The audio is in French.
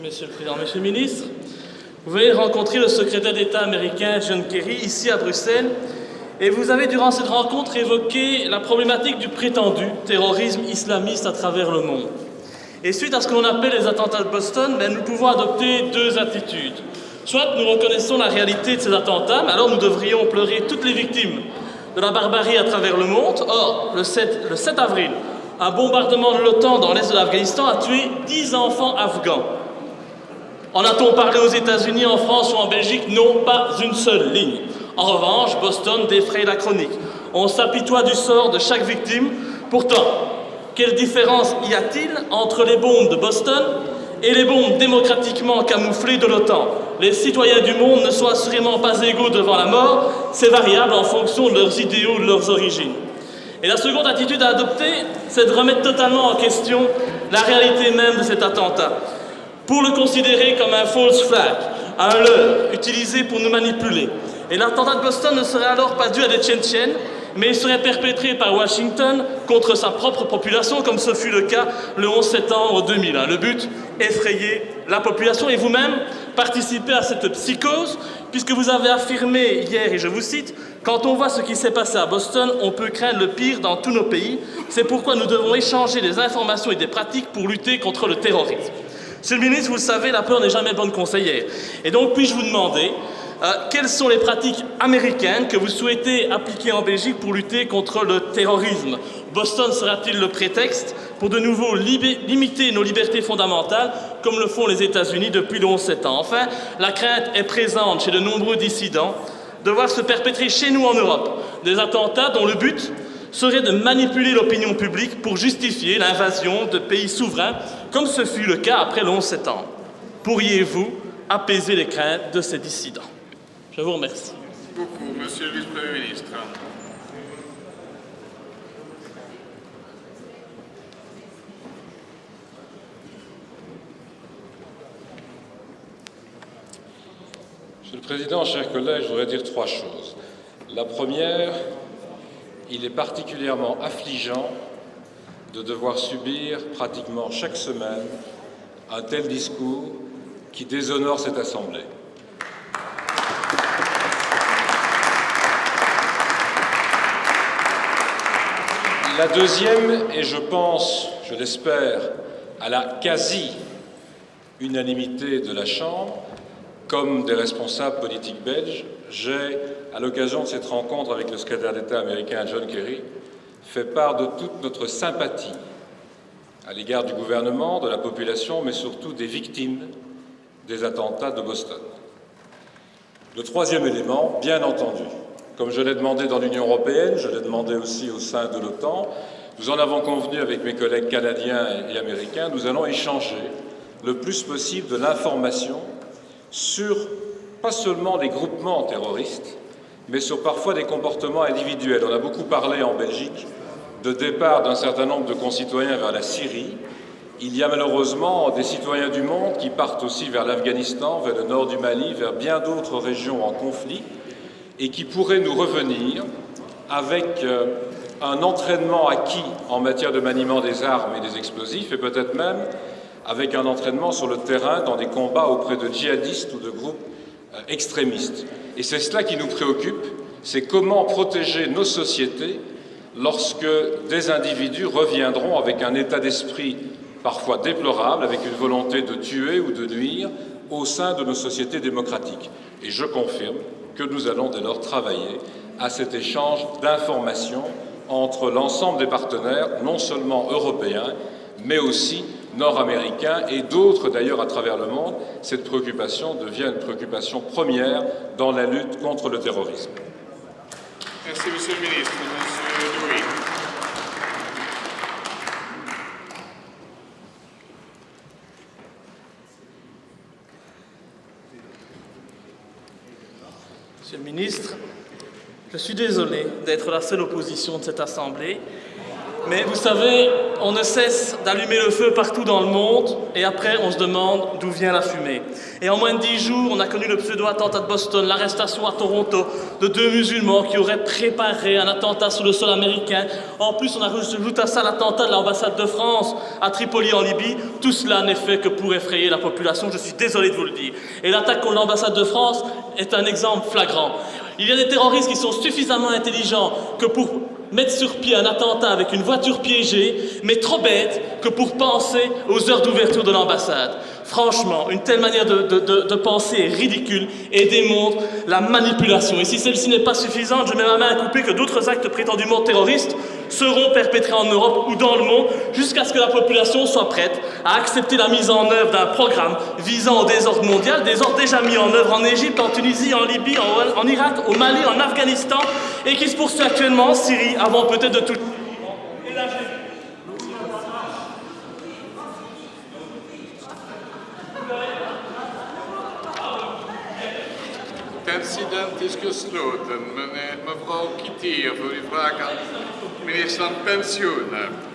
Merci, Monsieur le Président. Monsieur le Ministre, vous avez rencontré le secrétaire d'État américain John Kerry ici à Bruxelles et vous avez durant cette rencontre évoqué la problématique du prétendu terrorisme islamiste à travers le monde. Et suite à ce qu'on appelle les attentats de Boston, nous pouvons adopter deux attitudes. Soit nous reconnaissons la réalité de ces attentats, mais alors nous devrions pleurer toutes les victimes de la barbarie à travers le monde. Or, le 7 avril, un bombardement de l'OTAN dans l'est de l'Afghanistan a tué 10 enfants afghans. En a-t-on parlé aux États-Unis, en France ou en Belgique? Non, pas une seule ligne. En revanche, Boston défraye la chronique. On s'apitoie du sort de chaque victime. Pourtant, quelle différence y a-t-il entre les bombes de Boston et les bombes démocratiquement camouflées de l'OTAN? Les citoyens du monde ne sont assurément pas égaux devant la mort. C'est variable en fonction de leurs idéaux, de leurs origines. Et la seconde attitude à adopter, c'est de remettre totalement en question la réalité même de cet attentat, pour le considérer comme un false flag, un leurre utilisé pour nous manipuler. Et l'attentat de Boston ne serait alors pas dû à des Tchétchènes, mais il serait perpétré par Washington contre sa propre population, comme ce fut le cas le 11 septembre 2001. Le but, effrayer la population. Et vous-même participez à cette psychose, puisque vous avez affirmé hier, et je vous cite, « Quand on voit ce qui s'est passé à Boston, on peut craindre le pire dans tous nos pays. C'est pourquoi nous devons échanger des informations et des pratiques pour lutter contre le terrorisme. » Monsieur le ministre, vous le savez, la peur n'est jamais bonne conseillère. Et donc, puis-je vous demander quelles sont les pratiques américaines que vous souhaitez appliquer en Belgique pour lutter contre le terrorisme? Boston sera-t-il le prétexte pour de nouveau limiter nos libertés fondamentales, comme le font les États-Unis depuis le 11 septembre? Enfin, la crainte est présente chez de nombreux dissidents de voir se perpétrer chez nous en Europe des attentats dont le but serait de manipuler l'opinion publique pour justifier l'invasion de pays souverains, comme ce fut le cas après le 11 septembre. Pourriez-vous apaiser les craintes de ces dissidents? Je vous remercie. Merci beaucoup, Monsieur le Vice-Premier ministre. Monsieur le Président, chers collègues, je voudrais dire trois choses. La première, il est particulièrement affligeant de devoir subir pratiquement chaque semaine un tel discours qui déshonore cette Assemblée. La deuxième, et je pense, je l'espère, à la quasi-unanimité de la Chambre, comme des responsables politiques belges, j'ai, à l'occasion de cette rencontre avec le secrétaire d'État américain John Kerry, fait part de toute notre sympathie à l'égard du gouvernement, de la population, mais surtout des victimes des attentats de Boston. Le troisième élément, bien entendu, comme je l'ai demandé dans l'Union européenne, je l'ai demandé aussi au sein de l'OTAN, nous en avons convenu avec mes collègues canadiens et américains, nous allons échanger le plus possible de l'information sur, pas seulement les groupements terroristes, mais sur parfois des comportements individuels. On a beaucoup parlé en Belgique de départ d'un certain nombre de concitoyens vers la Syrie. Il y a malheureusement des citoyens du monde qui partent aussi vers l'Afghanistan, vers le nord du Mali, vers bien d'autres régions en conflit, et qui pourraient nous revenir avec un entraînement acquis en matière de maniement des armes et des explosifs, et peut-être même avec un entraînement sur le terrain dans des combats auprès de djihadistes ou de groupes extrémistes. Et c'est cela qui nous préoccupe, c'est comment protéger nos sociétés lorsque des individus reviendront avec un état d'esprit parfois déplorable, avec une volonté de tuer ou de nuire au sein de nos sociétés démocratiques. Et je confirme que nous allons dès lors travailler à cet échange d'informations entre l'ensemble des partenaires, non seulement européens, mais aussi nord-américains et d'autres d'ailleurs à travers le monde. Cette préoccupation devient une préoccupation première dans la lutte contre le terrorisme. Merci, Monsieur le Ministre. Monsieur Louis. Monsieur le ministre, je suis désolé d'être la seule opposition de cette Assemblée Mais vous savez, on ne cesse d'allumer le feu partout dans le monde et après on se demande d'où vient la fumée. Et en moins de 10 jours, on a connu le pseudo-attentat de Boston, l'arrestation à Toronto de 2 musulmans qui auraient préparé un attentat sur le sol américain. En plus, on a rajouté à ça l'attentat de l'ambassade de France à Tripoli en Libye. Tout cela n'est fait que pour effrayer la population, je suis désolé de vous le dire. Et l'attaque contre l'ambassade de France est un exemple flagrant. Il y a des terroristes qui sont suffisamment intelligents que pour mettre sur pied un attentat avec une voiture piégée, mais trop bête que pour penser aux heures d'ouverture de l'ambassade. Franchement, une telle manière de penser est ridicule et démontre la manipulation. Et si celle-ci n'est pas suffisante, je mets ma main à couper que d'autres actes prétendument terroristes seront perpétrés en Europe ou dans le monde jusqu'à ce que la population soit prête à accepter la mise en œuvre d'un programme visant au désordre mondial, désordre déjà mis en œuvre en Égypte, en Tunisie, en Libye, en Irak, au Mali, en Afghanistan et qui se poursuit actuellement en Syrie avant peut-être de tout. Et là, incident is gesloten. Mevrouw Kittier voor uw vraag aan minister van Pensioen.